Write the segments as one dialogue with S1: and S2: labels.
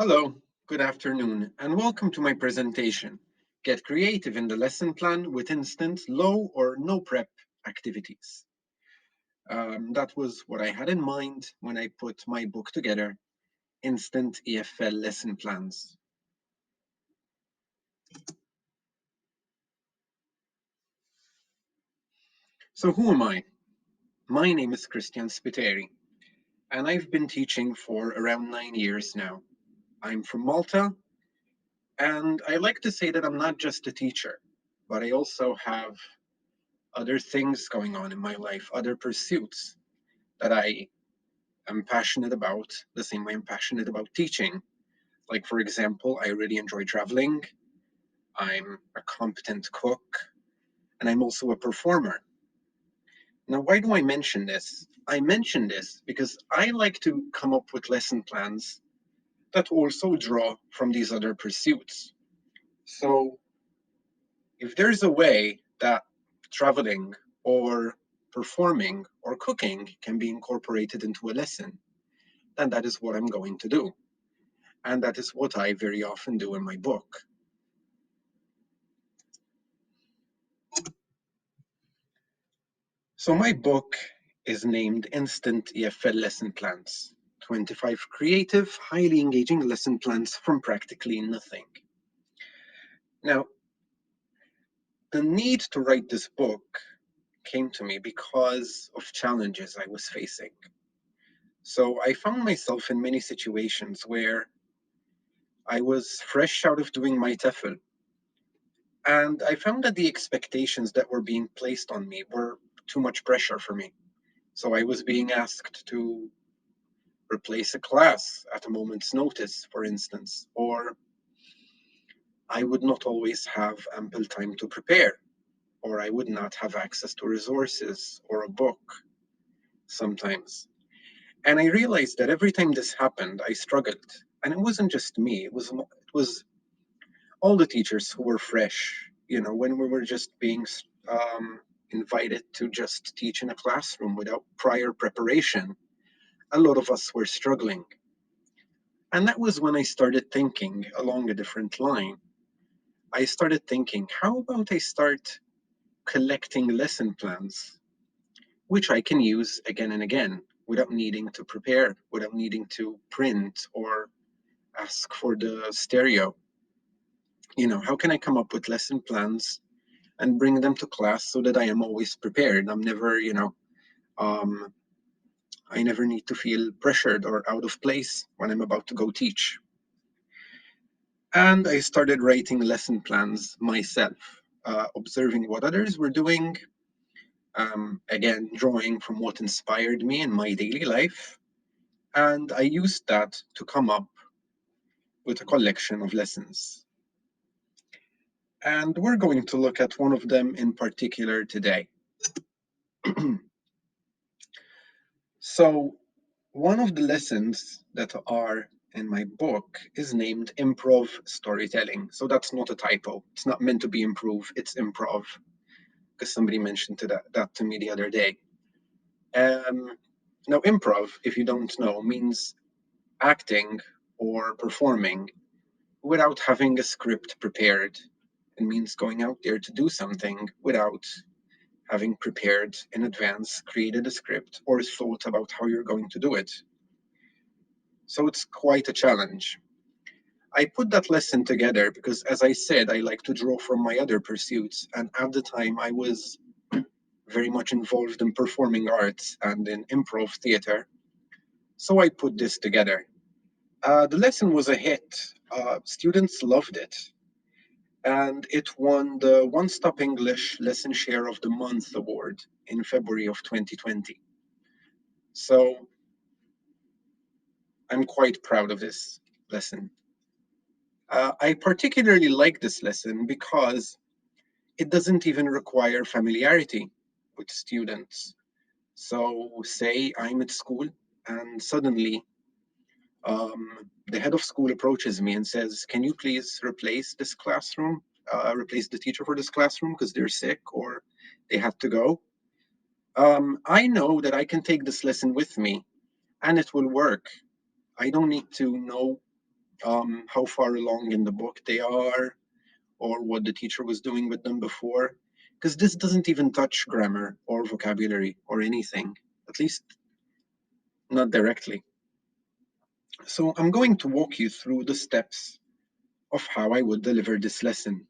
S1: Hello, good afternoon, and welcome to my presentation, Get Creative in the Lesson Plan with Instant, Low or No Prep Activities. That was what I had in mind when I put my book together, Instant EFL Lesson Plans. So who am I? My name is Cristian Spiteri, and I've been teaching for around 9 years now. I'm from Malta, and I like to say that I'm not just a teacher, but I also have other things going on in my life, other pursuits that I am passionate about, the same way I'm passionate about teaching. Like, for example, I really enjoy traveling, I'm a competent cook, and I'm also a performer. Now, why do I mention this? I mention this because I like to come up with lesson plans that also draw from these other pursuits. So, if there's a way that traveling or performing or cooking can be incorporated into a lesson, then that is what I'm going to do. And that is what I very often do in my book. So my book is named Instant EFL Lesson Plans, 25 creative, highly engaging lesson plans from practically nothing. Now, the need to write this book came to me because of challenges I was facing. So I found myself in many situations where I was fresh out of doing my TEFL, and I found that the expectations that were being placed on me were too much pressure for me. So I was being asked to replace a class at a moment's notice, for instance, or I would not always have ample time to prepare, or I would not have access to resources or a book sometimes. And I realized that every time this happened, I struggled. And it wasn't just me, it was all the teachers who were fresh, when we were just being invited to just teach in a classroom without prior preparation. A lot of us were struggling. And that was when I started thinking along a different line. I started thinking, how about I start collecting lesson plans, which I can use again and again without needing to prepare, without needing to print or ask for the stereo. How can I come up with lesson plans and bring them to class so that I am always prepared? Um, I never need to feel pressured or out of place when I'm about to go teach. And I started writing lesson plans myself, observing what others were doing, again, drawing from what inspired me in my daily life. And I used that to come up with a collection of lessons. And we're going to look at one of them in particular today. So, one of the lessons that are in my book is named improv storytelling. So that's not a typo. It's not meant to be improv, it's improv, because somebody mentioned that to me the other day. Um, Now, improv, if you don't know, means acting or performing without having a script prepared. It means going out there to do something without having prepared in advance, created a script, or thought about how you're going to do it. So it's quite a challenge. I put that lesson together because, as I said, I like to draw from my other pursuits. And at the time, I was very much involved in performing arts and in improv theater. So I put this together. The lesson was a hit. Students loved it. And it won the One Stop English Lesson Share of the Month award in February of 2020. So I'm quite proud of this lesson. I particularly like this lesson because it doesn't even require familiarity with students. So, say I'm at school and suddenly the head of school approaches me and says, "Can you please replace this classroom, replace the teacher for this classroom because they're sick or they have to go?" I know that I can take this lesson with me and it will work. I don't need to know how far along in the book they are, or what the teacher was doing with them before, because this doesn't even touch grammar or vocabulary or anything, at least not directly. So I'm going to walk you through the steps of how I would deliver this lesson.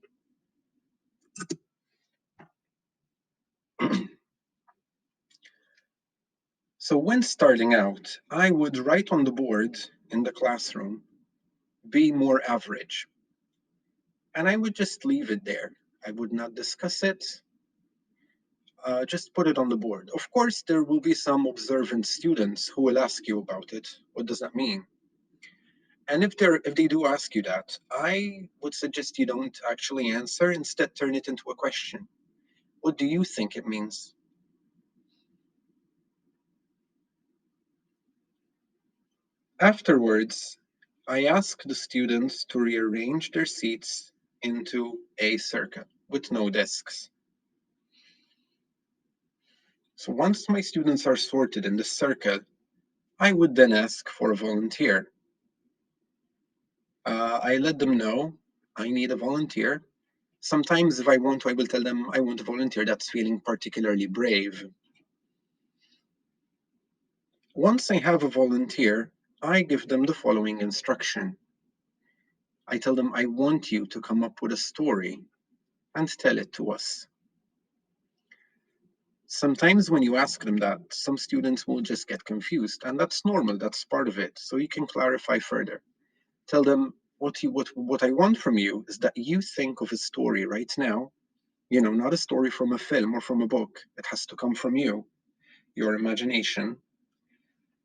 S1: So when starting out, I would write on the board in the classroom, be more average. And I would just leave it there. I would not discuss it. Just put it on the board. Of course, there will be some observant students who will ask you about it. What does that mean? And if they do ask you that, I would suggest you don't actually answer. Instead, turn it into a question. What do you think it means? Afterwards, I ask the students to rearrange their seats into a circle with no desks. So once my students are sorted in the circle, I would then ask for a volunteer. I let them know I need a volunteer. Sometimes if I want to, I will tell them I want a volunteer that's feeling particularly brave. Once I have a volunteer, I give them the following instruction. I tell them I want you to come up with a story and tell it to us. Sometimes when you ask them that, some students will just get confused, and that's normal, that's part of it. So you can clarify further. Tell them what I want from you is that you think of a story right now, not a story from a film or from a book. It has to come from you, your imagination.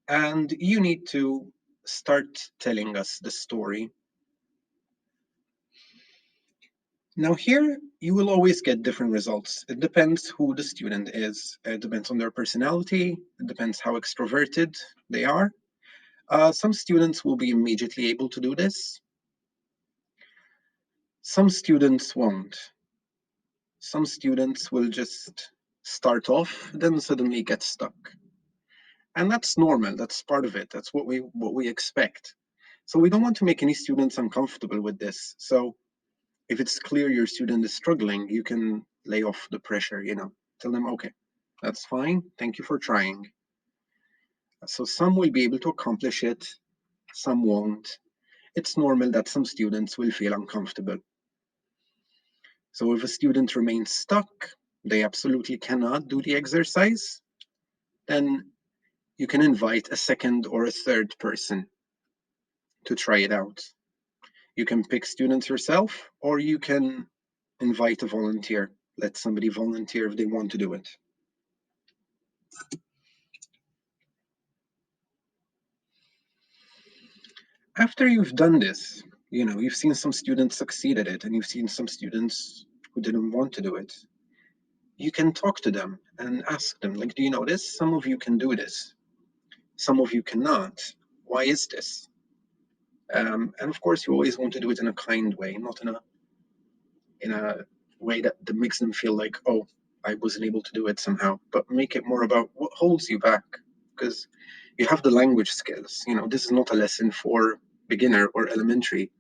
S1: And you need to start telling us the story. Now here, you will always get different results. It depends who the student is. It depends on their personality. It depends how extroverted they are. Some students will be immediately able to do this. Some students won't. Some students will just start off, then suddenly get stuck. And that's normal. That's part of it. That's what we expect. So we don't want to make any students uncomfortable with this. So if it's clear your student is struggling, you can lay off the pressure, tell them, okay, that's fine. Thank you for trying. So some will be able to accomplish it, some won't. It's normal that some students will feel uncomfortable. So if a student remains stuck, they absolutely cannot do the exercise, then you can invite a second or a third person to try it out. You can pick students yourself, or you can invite a volunteer. Let somebody volunteer if they want to do it. After you've done this, you've seen some students succeed at it, and you've seen some students who didn't want to do it. You can talk to them and ask them, like, do you know this? Some of you can do this. Some of you cannot. Why is this? And of course, you always want to do it in a kind way, not in a way that makes them feel like, oh, I wasn't able to do it somehow, but make it more about what holds you back. Because you have the language skills. This is not a lesson for beginner or elementary.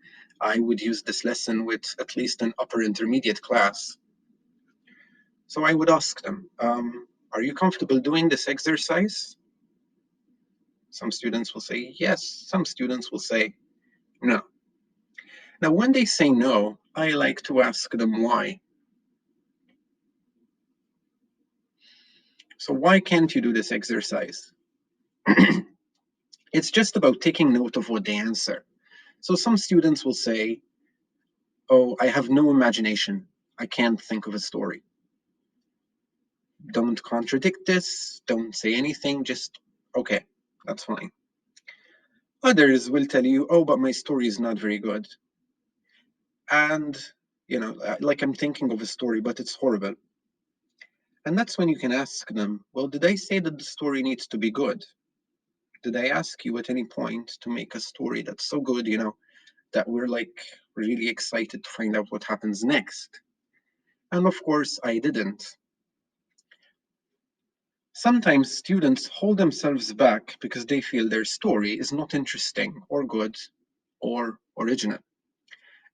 S1: I would use this lesson with at least an upper intermediate class. So I would ask them, are you comfortable doing this exercise? Some students will say yes. Some students will say no. Now, when they say no, I like to ask them why. So why can't you do this exercise? It's just about taking note of what they answer. So some students will say, oh, I have no imagination. I can't think of a story. Don't contradict this. Don't say anything. Just, okay, that's fine. Others will tell you, oh, but my story is not very good. And, like I'm thinking of a story, but it's horrible. And that's when you can ask them, well, did I say that the story needs to be good? Did I ask you at any point to make a story that's so good, that we're like really excited to find out what happens next? And of course, I didn't. Sometimes students hold themselves back because they feel their story is not interesting or good or original.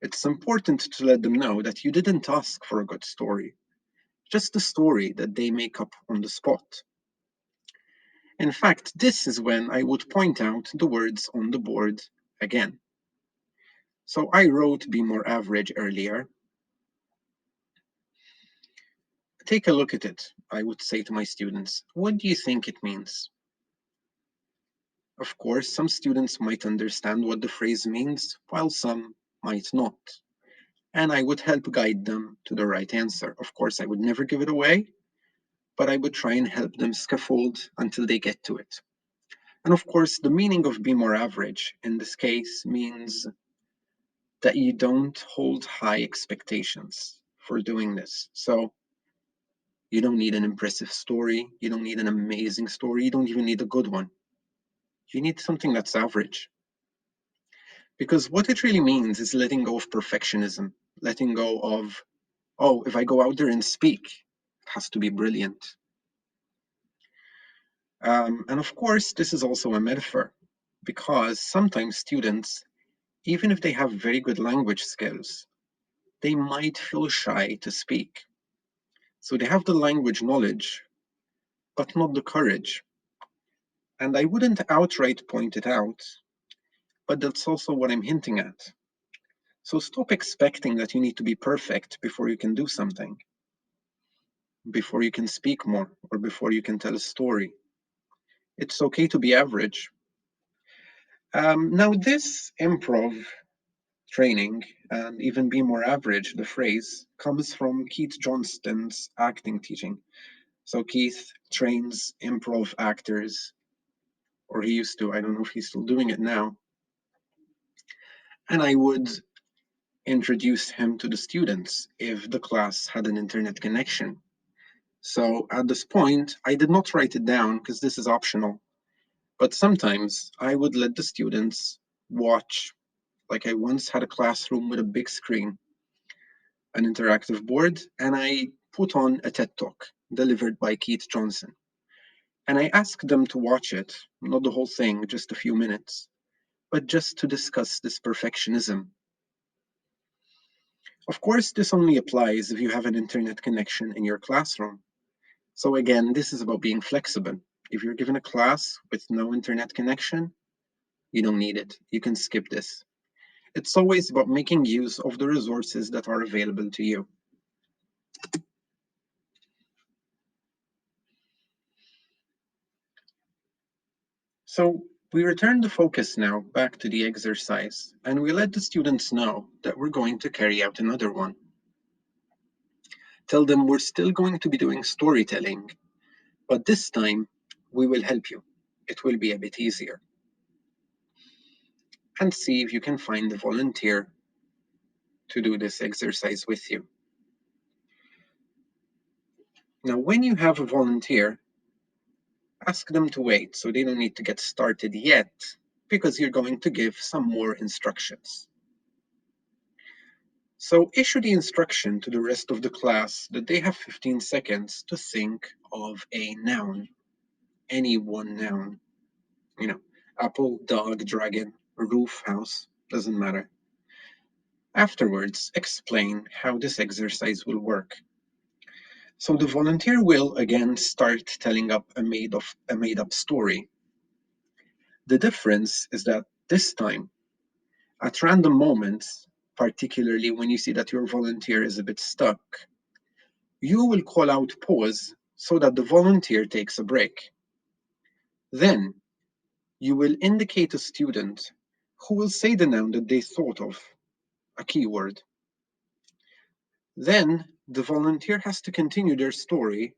S1: It's important to let them know that you didn't ask for a good story, just a story that they make up on the spot. In fact, this is when I would point out the words on the board again. So I wrote "be more average" earlier. Take a look at it, I would say to my students. What do you think it means? Of course, some students might understand what the phrase means, while some might not. And I would help guide them to the right answer. Of course, I would never give it away, but I would try and help them scaffold until they get to it. And of course, the meaning of "be more average" in this case means that you don't hold high expectations for doing this. So you don't need an impressive story, you don't need an amazing story, you don't even need a good one. You need something that's average. Because what it really means is letting go of perfectionism, letting go of, oh, if I go out there and speak, it has to be brilliant. And of course, this is also a metaphor, because sometimes students, even if they have very good language skills, they might feel shy to speak. So they have the language knowledge, but not the courage. And I wouldn't outright point it out, but that's also what I'm hinting at. So stop expecting that you need to be perfect before you can do something, before you can speak more, or before you can tell a story. It's okay to be average. Now, this improv training, and even "be more average," the phrase, comes from Keith Johnston's acting teaching. So Keith trains improv actors, or he used to. I don't know if he's still doing it now. And I would introduce him to the students if the class had an internet connection. So at this point, I did not write it down because this is optional, but sometimes I would let the students watch. Like, I once had a classroom with a big screen, an interactive board, and I put on a TED Talk delivered by Keith Johnson. And I asked them to watch it, not the whole thing, just a few minutes, but just to discuss this perfectionism. Of course, this only applies if you have an internet connection in your classroom. So again, this is about being flexible. If you're given a class with no internet connection, you don't need it. You can skip this. It's always about making use of the resources that are available to you. So we return the focus now back to the exercise, and we let the students know that we're going to carry out another one. Tell them we're still going to be doing storytelling, but this time we will help you. It will be a bit easier. And see if you can find a volunteer to do this exercise with you. Now, when you have a volunteer, ask them to wait so they don't need to get started yet, because you're going to give some more instructions. So issue the instruction to the rest of the class that they have 15 seconds to think of a noun, any one noun. Apple, dog, dragon, roof, house, doesn't matter. Afterwards, explain how this exercise will work. So the volunteer will again start telling up a made-up story. The difference is that this time, at random moments, particularly when you see that your volunteer is a bit stuck, you will call out pause so that the volunteer takes a break. Then you will indicate a student who will say the noun that they thought of, a keyword. Then the volunteer has to continue their story,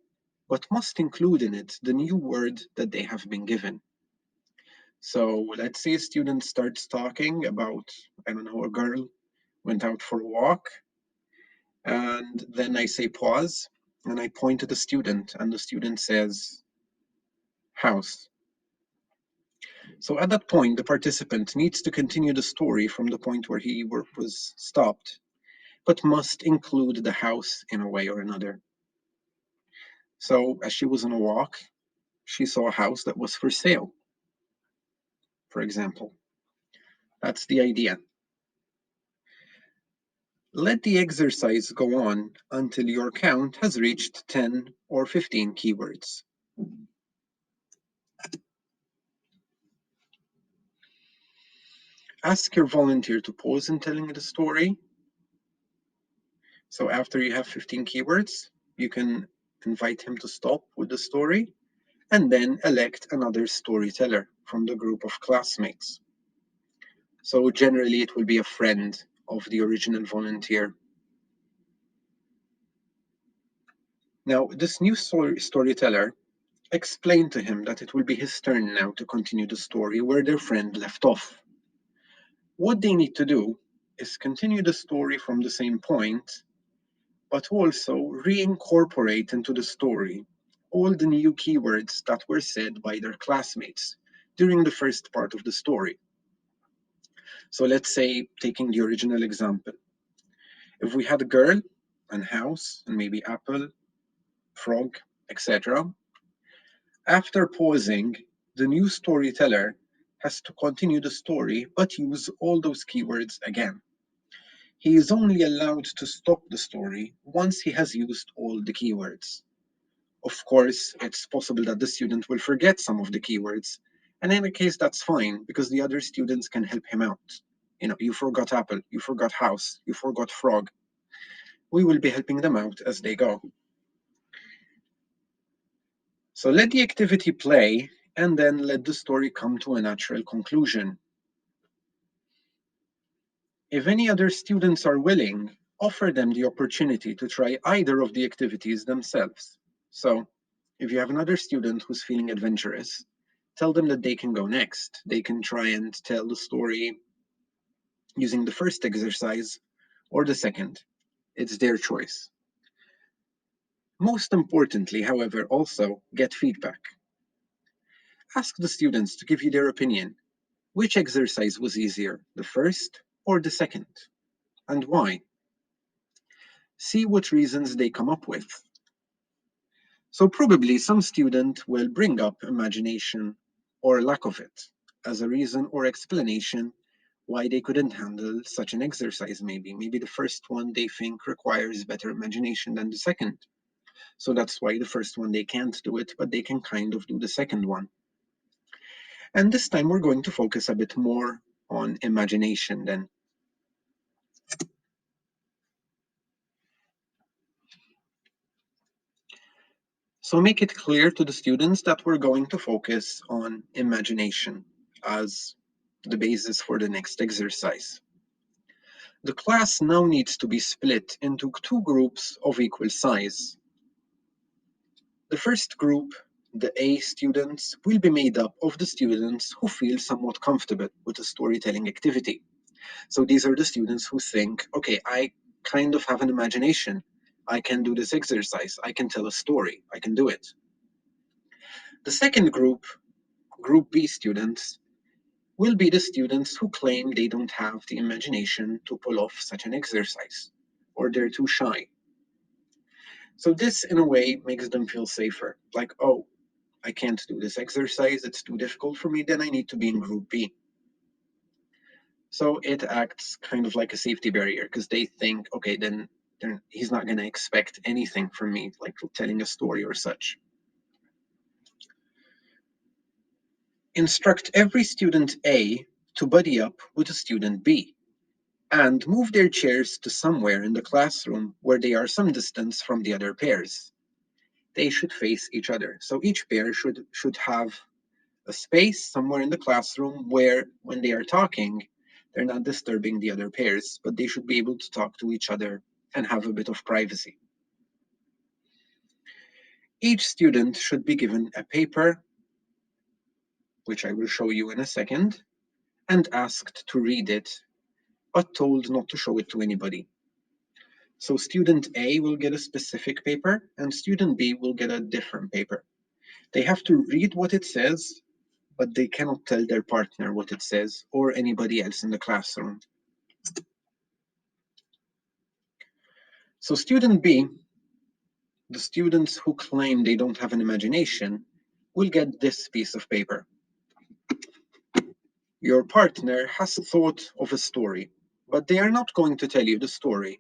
S1: but must include in it the new word that they have been given. So let's say a student starts talking about, I don't know, a girl went out for a walk, and then I say pause, and I point to the student, and the student says house. So at that point, the participant needs to continue the story from the point where he was stopped, but must include the house in a way or another. So as she was on a walk, she saw a house that was for sale, for example. That's the idea. Let the exercise go on until your count has reached 10 or 15 keywords. Ask your volunteer to pause in telling the story. So after you have 15 keywords, you can invite him to stop with the story and then elect another storyteller from the group of classmates. So generally it will be a friend of the original volunteer. Now, this new storyteller explained to him that it will be his turn now to continue the story where their friend left off. What they need to do is continue the story from the same point, but also reincorporate into the story all the new keywords that were said by their classmates during the first part of the story. So let's say, taking the original example, if we had a girl and house and maybe apple, frog, etc., after pausing, the new storyteller has to continue the story but use all those keywords again. He is only allowed to stop the story once he has used all the keywords. Of course, it's possible that the student will forget some of the keywords, and in that case, that's fine because the other students can help him out. You forgot apple, you forgot house, you forgot frog. We will be helping them out as they go. So let the activity play and then let the story come to a natural conclusion. If any other students are willing, offer them the opportunity to try either of the activities themselves. So if you have another student who's feeling adventurous, tell them that they can go next. They can try and tell the story using the first exercise or the second. It's their choice. Most importantly, however, also get feedback. Ask the students to give you their opinion. Which exercise was easier, the first or the second? And why? See what reasons they come up with. So probably some student will bring up imagination or lack of it as a reason or explanation why they couldn't handle such an exercise. Maybe the first one they think requires better imagination than the second. So that's why the first one they can't do it, but they can kind of do the second one. And this time we're going to focus a bit more on imagination then. So make it clear to the students that we're going to focus on imagination as the basis for the next exercise. The class now needs to be split into two groups of equal size. The first group, the A students, will be made up of the students who feel somewhat comfortable with the storytelling activity. So these are the students who think, okay, I kind of have an imagination. I can do this exercise. I can tell a story. I can do it. The second group, Group B students, will be the students who claim they don't have the imagination to pull off such an exercise, or they're too shy. So this, in a way, makes them feel safer. Like, oh, I can't do this exercise, it's too difficult for me, then I need to be in Group B. So it acts kind of like a safety barrier because they think, okay, then he's not going to expect anything from me, like telling a story or such. Instruct every student A to buddy up with a student B and move their chairs to somewhere in the classroom where they are some distance from the other pairs. They should face each other. So each pair should have a space somewhere in the classroom where, when they are talking, they're not disturbing the other pairs, but they should be able to talk to each other and have a bit of privacy. Each student should be given a paper, which I will show you in a second, and asked to read it, but told not to show it to anybody. So student A will get a specific paper and student B will get a different paper. They have to read what it says, but they cannot tell their partner what it says or anybody else in the classroom. So student B, the students who claim they don't have an imagination, will get this piece of paper. Your partner has thought of a story, but they are not going to tell you the story.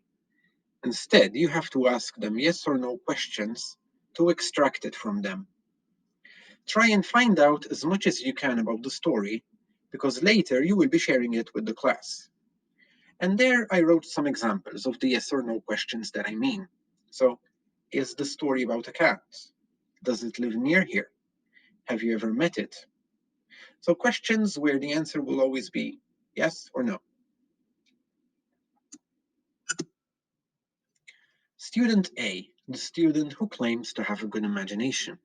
S1: Instead, you have to ask them yes or no questions to extract it from them. Try and find out as much as you can about the story, because later you will be sharing it with the class. And there I wrote some examples of the yes or no questions that I mean. So, is the story about a cat? Does it live near here? Have you ever met it? So questions where the answer will always be yes or no. Student A, the student who claims to have a good imagination.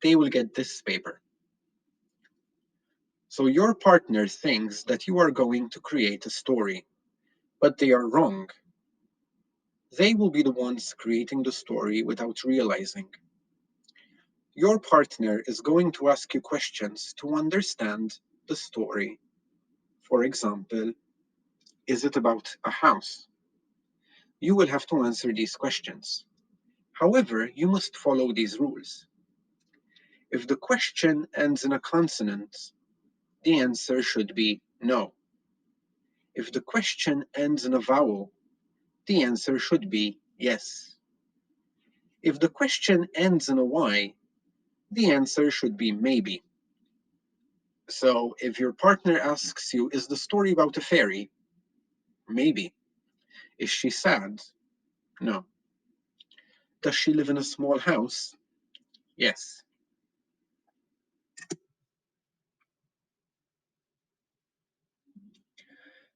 S1: They will get this paper. So your partner thinks that you are going to create a story, but they are wrong. They will be the ones creating the story without realizing. Your partner is going to ask you questions to understand the story. For example, is it about a house? You will have to answer these questions. However, you must follow these rules. If the question ends in a consonant, the answer should be no. If the question ends in a vowel, the answer should be yes. If the question ends in a Y, the answer should be maybe. So if your partner asks you, is the story about a fairy? Maybe. Is she sad? No. Does she live in a small house? Yes.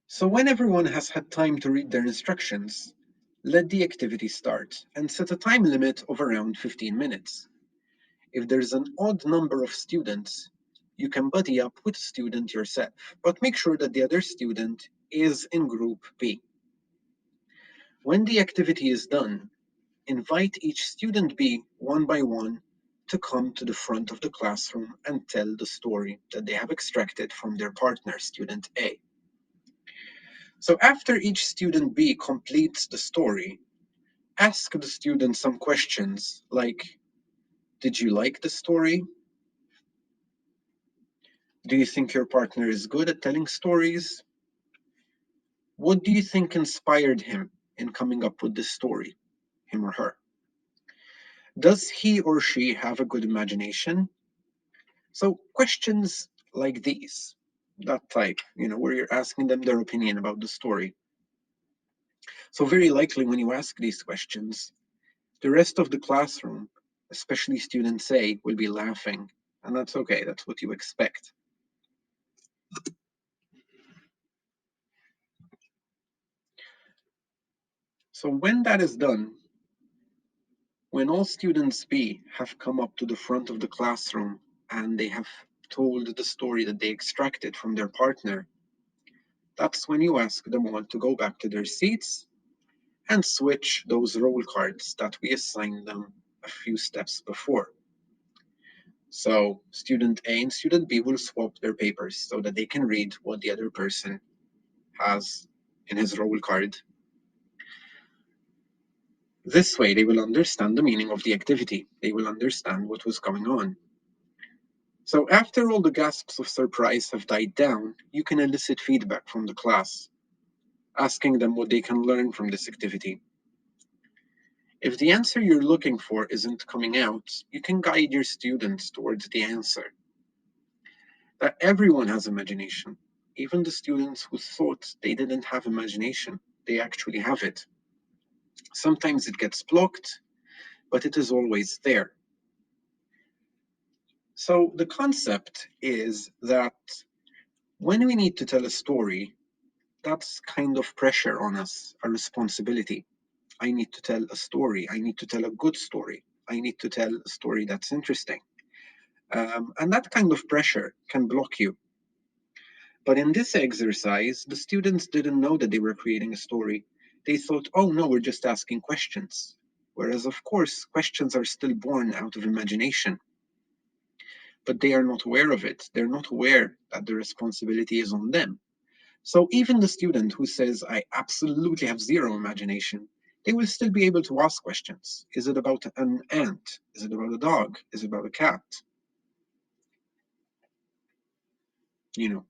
S1: So when everyone has had time to read their instructions, let the activity start and set a time limit of around 15 minutes. If there's an odd number of students, you can buddy up with a student yourself, but make sure that the other student is in group B. When the activity is done, invite each student B one by one to come to the front of the classroom and tell the story that they have extracted from their partner, student A. So after each student B completes the story, ask the student some questions like, did you like the story? Do you think your partner is good at telling stories? What do you think inspired him in coming up with this story, him or her? Does he or she have a good imagination? So questions like these, that type, where you're asking them their opinion about the story. So very likely when you ask these questions, the rest of the classroom, especially students A, will be laughing. And that's okay, that's what you expect. So when that is done, when all students B have come up to the front of the classroom and they have told the story that they extracted from their partner, that's when you ask them all to go back to their seats and switch those roll cards that we assigned them a few steps before. So student A and student B will swap their papers so that they can read what the other person has in his roll card. This way, they will understand the meaning of the activity. They will understand what was going on. So after all the gasps of surprise have died down, you can elicit feedback from the class, asking them what they can learn from this activity. If the answer you're looking for isn't coming out, you can guide your students towards the answer. That everyone has imagination. Even the students who thought they didn't have imagination, they actually have it. Sometimes it gets blocked, but it is always there. So the concept is that when we need to tell a story, that's kind of pressure on us, a responsibility. I need to tell a story. I need to tell a good story. I need to tell a story that's interesting. And that kind of pressure can block you. But in this exercise, the students didn't know that they were creating a story. They thought, oh no, we're just asking questions. Whereas, of course, questions are still born out of imagination. But they are not aware of it. They're not aware that the responsibility is on them. So even the student who says, I absolutely have zero imagination, they will still be able to ask questions. Is it about an ant? Is it about a dog? Is it about a cat? You know.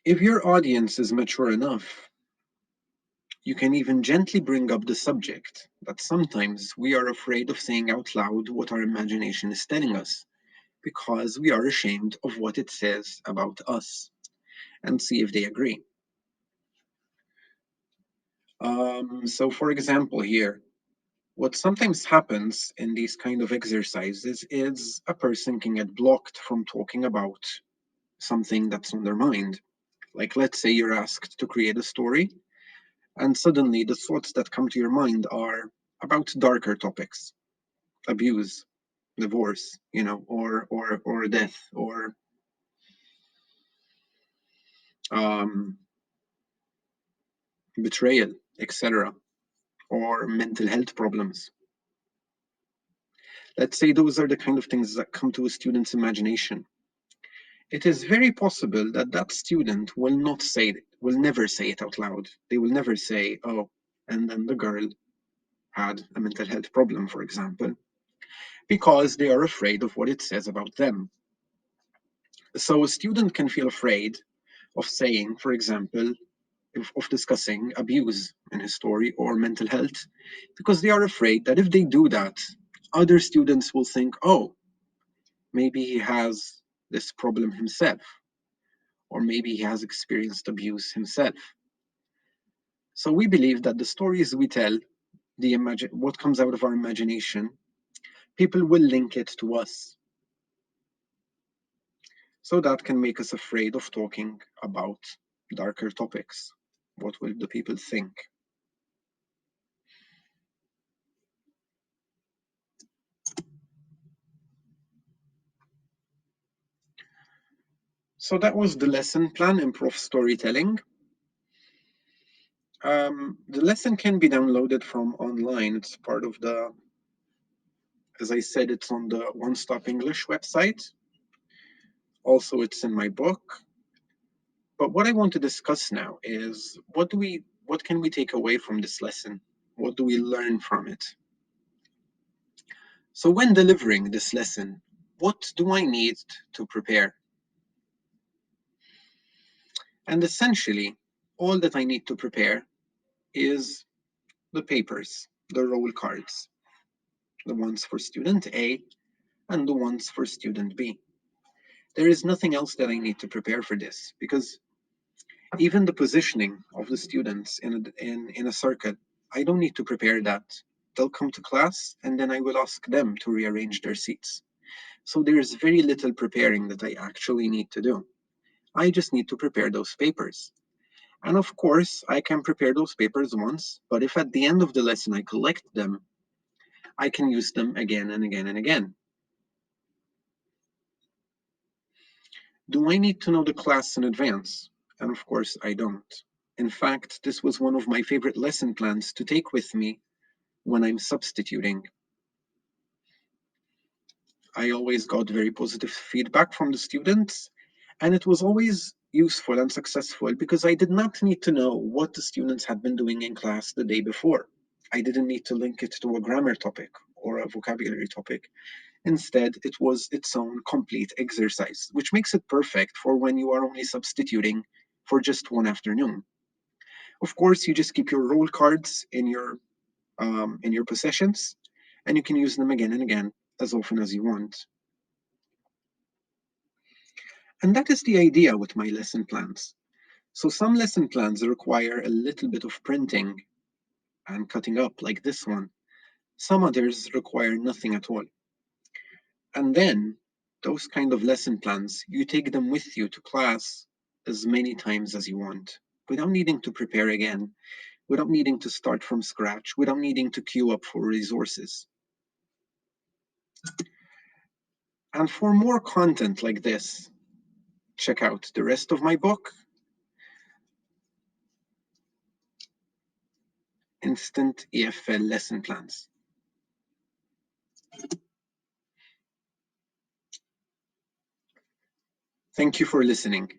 S1: If your audience is mature enough, you can even gently bring up the subject that sometimes we are afraid of saying out loud what our imagination is telling us because we are ashamed of what it says about us, and see if they agree. So, for example, here, what sometimes happens in these kind of exercises is a person can get blocked from talking about something that's on their mind. Like, let's say you're asked to create a story, and suddenly the thoughts that come to your mind are about darker topics, abuse, divorce, or death, or um, betrayal, etc., or mental health problems. Let's say those are the kind of things that come to a student's imagination. It is very possible that that student will not say it, will never say it out loud. They will never say, oh, and then the girl had a mental health problem, for example, because they are afraid of what it says about them. So a student can feel afraid of saying, for example, of discussing abuse in his story or mental health, because they are afraid that if they do that, other students will think, oh, maybe he has this problem himself, or maybe he has experienced abuse himself. So we believe that the stories we tell, what comes out of our imagination, people will link it to us. So that can make us afraid of talking about darker topics. What will the people think? So that was the lesson plan, improv storytelling. The lesson can be downloaded from online. It's part of as I said, it's on the One Stop English website. Also, it's in my book. But what I want to discuss now is what can we take away from this lesson? What do we learn from it? So when delivering this lesson, what do I need to prepare? And essentially, all that I need to prepare is the papers, the roll cards, the ones for student A and the ones for student B. There is nothing else that I need to prepare for this, because even the positioning of the students in a circle, I don't need to prepare that. They'll come to class and then I will ask them to rearrange their seats. So there's very little preparing that I actually need to do. I just need to prepare those papers. And of course, I can prepare those papers once, but if at the end of the lesson I collect them, I can use them again and again and again. Do I need to know the class in advance? And of course, I don't. In fact, this was one of my favorite lesson plans to take with me when I'm substituting. I always got very positive feedback from the students, and it was always useful and successful because I did not need to know what the students had been doing in class the day before. I didn't need to link it to a grammar topic or a vocabulary topic. Instead, it was its own complete exercise, which makes it perfect for when you are only substituting for just one afternoon. Of course, you just keep your roll cards in your possessions, and you can use them again and again as often as you want. And that is the idea with my lesson plans. So some lesson plans require a little bit of printing and cutting up, like this one. Some others require nothing at all. And then those kind of lesson plans, you take them with you to class as many times as you want, without needing to prepare again, without needing to start from scratch, without needing to queue up for resources. And for more content like this, check out the rest of my book, Instant EFL Lesson Plans. Thank you for listening.